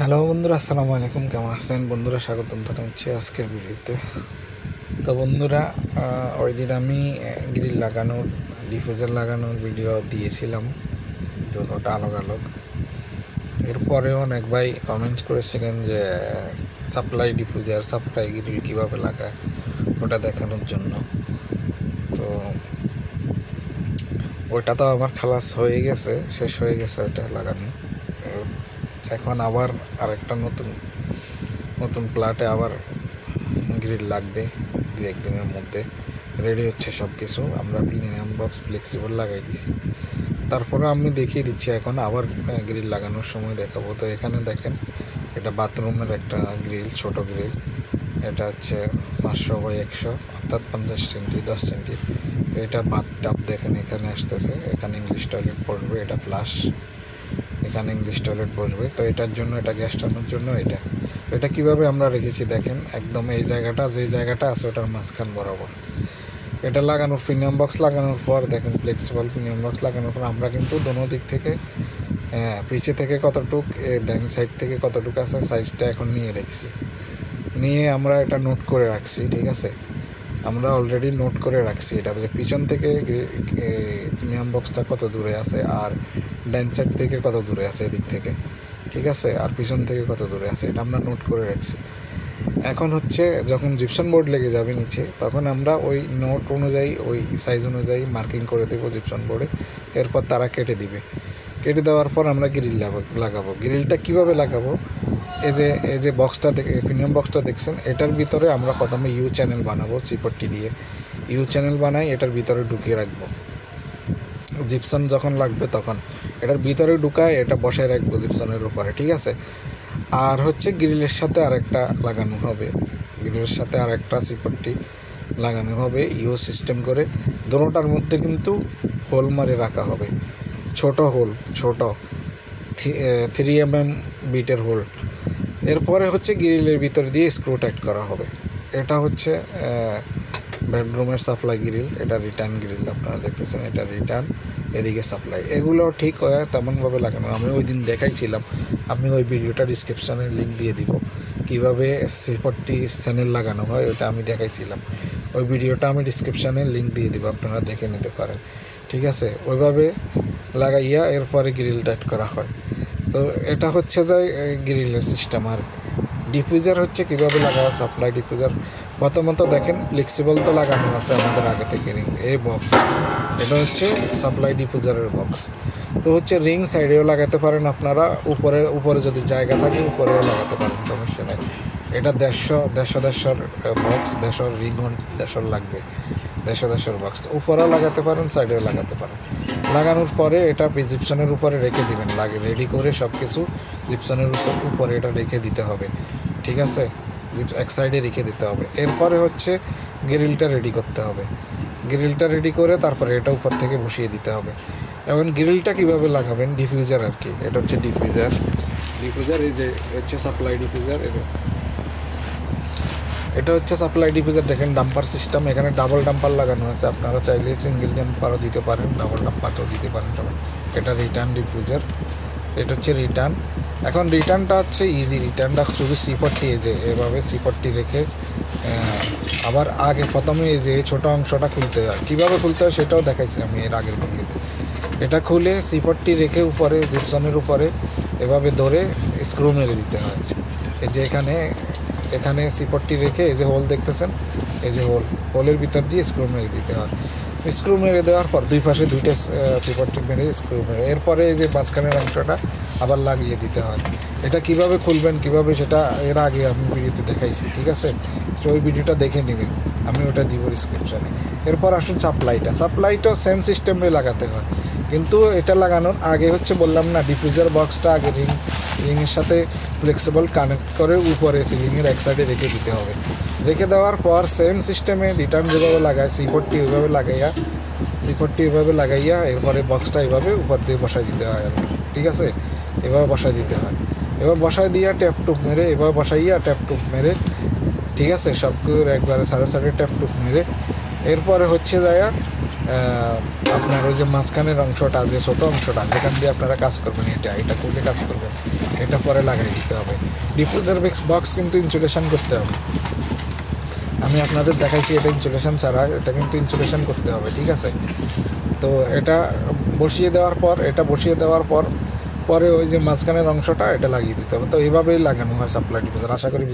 Hello বন্ধুরা, আসসালামু আলাইকুম। কেমন আছেন বন্ধুরা? স্বাগতম জানাচ্ছি আজকের ভিডিওতে। তো বন্ধুরা, ওই দিন আমি গ্রিল লাগানোর, ডিফিউজার লাগানোর ভিডিও দিয়েছিলাম, দুটোটা আলোক আলোক। এরপরেও অনেক ভাই কমেন্ট করেছিলেন যে সাপ্লাই ডিফিউজার, সাপ্লাই গ্রিল কীভাবে লাগায় ওটা দেখানোর জন্য। তো ওইটা তো আমার খালাস হয়ে গেছে, শেষ হয়ে গেছে ওটা লাগানো। এখন আবার আরেকটা নতুন প্লাটে আবার গ্রিল লাগবে, 2-1 দিনের মধ্যে রেডি হচ্ছে সব কিছু। আমরা প্রিমিয়াম বক্স ফ্লেক্সিবল লাগাই দিছি, তারপরে আমি দেখিয়ে দিচ্ছি এখন আবার গ্রিল লাগানোর সময় দেখাবো। তো এখানে দেখেন, এটা বাথরুমের একটা গ্রিল, ছোট গ্রিল। এটা হচ্ছে 500x100, অর্থাৎ 50 সেন্টি 10 সেন্টি। তো এটা বাথটাব দেখেন এখানে আসতেছে, এখানে ইংলিশ টয়লেট পড়বে, এটা ফ্লাশ, এখানে ইংলিশ টয়লেট বসবে। তো এটার জন্য, এটা গ্যাস টানার জন্য এটা কিভাবে আমরা রেখেছি দেখেন, একদম এই জায়গাটা, যে জায়গাটা আছে ওটার মাঝখান বরাবর এটা লাগানো। প্রিমিয়াম বক্স লাগানোর পর দেখেন, ফ্লেক্সিবল প্রিমিয়াম বক্স লাগানোর পর আমরা কিন্তু দোনো দিক থেকে, পিছে থেকে কতটুক, ব্যাক সাইড থেকে কতটুকু আছে সাইজটা এখন নিয়ে রেখেছি, নিয়ে আমরা এটা নোট করে রাখছি। ঠিক আছে, আমরা অলরেডি নোট করে রাখছি এটা, পিছন থেকে প্রিমিয়াম বক্সটা কত দূরে আছে, আর ডান সাইড থেকে কত দূরে আছে এদিক থেকে, ঠিক আছে, আর পিছন থেকে কত দূরে আছে, এটা আমরা নোট করে রাখছি। এখন হচ্ছে যখন জিপসাম বোর্ড লেগে যাবে নিচে, তখন আমরা ওই নোট অনুযায়ী, ওই সাইজ অনুযায়ী মার্কিং করে দেবো জিপসাম বোর্ডে। এরপর তারা কেটে কেটে দেওয়ার পর আমরা গ্রিল লাগাবো। গ্রিলটা কিভাবে লাগাবো, এই যে বক্সটা, প্রিমিয়াম বক্সটা দেখছেন, এটার ভিতরে আমরা প্রথমে ইউ চ্যানেল বানাবো, চিপট্টি দিয়ে ইউ চ্যানেল বানাই, এটার ভিতরে ঢুকিয়ে রাখবো। জিপসাম যখন লাগবে তখন এটার ভিতরে ঢুকায় এটা বসায় রাখবো জিপসামের উপরে, ঠিক আছে। আর হচ্ছে গ্রিলের সাথে আরেকটা লাগানো হবে, গ্রিলের সাথে আরেকটা চিপট্টি লাগানো হবে ইউ সিস্টেম করে। দোনোটার মধ্যে কিন্তু হোল মারে রাখা হবে, ছোট হোল, ছোট 3 mm বিটের হোল। এরপরে হচ্ছে গ্রিলের ভিতর দিয়ে স্ক্রু টাইট করা হবে। এটা হচ্ছে বেডরুমের সাপ্লাই গ্রিল, এটা রিটার্ন গ্রিল আপনারা দেখতেছেন, এটা রিটার্ন, এদিকে সাপ্লাই। এগুলো ঠিক তেমনভাবে লাগানো আমি ওই দিন দেখাইছিলাম। আমি ওই ভিডিওটা ডিসক্রিপশানে লিঙ্ক দিয়ে দিব, কীভাবে সিপট্টি চ্যানেল লাগানো হয় ওটা আমি দেখাইছিলাম। ওই ভিডিওটা আমি ডিসক্রিপশানে লিঙ্ক দিয়ে দিব, আপনারা দেখে নিতে পারেন, ঠিক আছে। ওইভাবে লাগাইয়া এরপরে গ্রিল টাইট করা হয়। তো এটা হচ্ছে যে গ্রিলের সিস্টেম। আর ডিফিউজার হচ্ছে কীভাবে লাগানো, সাপ্লাই ডিফিউজার প্রথমত দেখেন, ফ্লেক্সিবল তো লাগানো আছে আমাদের আগে থেকে রিং, এই বক্স, এটা হচ্ছে সাপ্লাই ডিফিউজারের বক্স। তো হচ্ছে রিং সাইডেও লাগাতে পারেন আপনারা, উপরে যদি জায়গা থাকে উপরেও লাগাতে পারেন, সমস্যা নেই। এটা 150 বক্স, 150 রিং 150 লাগবে, 150 বক্স উপরেও লাগাতে পারেন, সাইডেও লাগাতে পারেন। লাগানোর পরে এটা জিপসনের উপরে রেখে দিবেন, রেডি করে সব কিছু জিপসনের উপরে এটা রেখে দিতে হবে, ঠিক আছে, এক সাইডে রেখে দিতে হবে। এরপরে হচ্ছে গ্রিলটা রেডি করতে হবে, গ্রিলটা রেডি করে তারপরে এটা উপর থেকে বসিয়ে দিতে হবে। এখন গ্রিলটা কীভাবে লাগাবেন, ডিফিউজার আর কি, এটা হচ্ছে ডিফিউজার, এই যে হচ্ছে সাপ্লাই ডিফিউজার, এটা হচ্ছে সাপ্লাই ডিফিউজার। দেখেন ডাম্পার সিস্টেম, এখানে ডাবল ডাম্পার লাগানো আছে, আপনারা চাইলে সিঙ্গেল ডাম্পারও দিতে পারেন, ডাবল ডাম্পারও দিতে পারেন সবাই। এটা রিটার্ন ডিফিউজার, এটা হচ্ছে রিটার্ন। এখন রিটার্নটা হচ্ছে ইজি, রিটার্নটা শুধু সিপট্টি, যে এভাবে সিপট্টি রেখে আবার আগে প্রথমে এই যে ছোটো অংশটা খুলতে হয়, কীভাবে খুলতে হয় সেটাও দেখাইছি আমি এর আগের ভিডিওতে। এটা খুলে সিপট্টি রেখে উপরে জিপসামের উপরে এভাবে ধরে স্ক্রু মেরে দিতে হয়। এই যে এখানে সিপট্টি রেখে এই যে হোল দেখতেছেন, এই যে হোলের ভিতর দিয়ে স্ক্রু মেরে দিতে হয়। স্ক্রু মেরে দেওয়ার পর দুই পাশে দুইটা সিপট্টি মেরে স্ক্রু মেরে, এরপরে এই যে মাঝখানের অংশটা আবার লাগিয়ে দিতে হয়। এটা কিভাবে খুলবেন, কিভাবে সেটা এর আগে আমি ভিডিওতে দেখাইছি, ঠিক আছে। তো ওই ভিডিওটা দেখে নেবেন, আমি ওটা দিব ডিসক্রিপশানে। এরপর আসুন সাপ্লাইটাও সেম সিস্টেমে লাগাতে হয়, কিন্তু এটা লাগানোর আগে হচ্ছে বললাম না, ডিফিউজার বক্সটা আগে রিংয়ের সাথে ফ্লেক্সিবল কানেক্ট করে উপরে সিলিংয়ের এক সাইডে রেখে দিতে হবে। রেখে দেওয়ার পর সেম সিস্টেমে রিটার্ন যেভাবে লাগায়, সিপট্টি এভাবে লাগাইয়া এরপরে বক্সটা এভাবে উপর দিয়ে বসায় দিতে হয়, ঠিক আছে, এভাবে বসায় দিতে হয়। এবার বসায় দিয়া ট্যাপ টুপ মেরে, এভাবে বসাইয়া ট্যাপ টুপ মেরে, ঠিক আছে, সব কিছু একবারে সাড়ে ট্যাপ টুপ মেরে, এরপরে হচ্ছে যায় আপনার ওই যে মাঝখানের অংশটা, যে ছোটো অংশটা যেখান দিয়ে আপনারা কাজ করবেন, এটা খুলে কাজ করবেন, এটা পরে লাগাই দিতে হবে। ডিফিউজার বক্স কিন্তু ইনসুলেশন করতে হবে। আমি আপনাদের দেখাইছি এটা ইনসুলেশন ছাড়া, এটা কিন্তু ইনসুলেশন করতে হবে, ঠিক আছে? তো এটা বসিয়ে দেওয়ার পর পরে ওই যে মাঝখানের অংশটা এটা লাগিয়ে দিতে হবে। তো এইভাবেই লাগানো হয় সাপ্লাই ডিফিউজার। আশা করি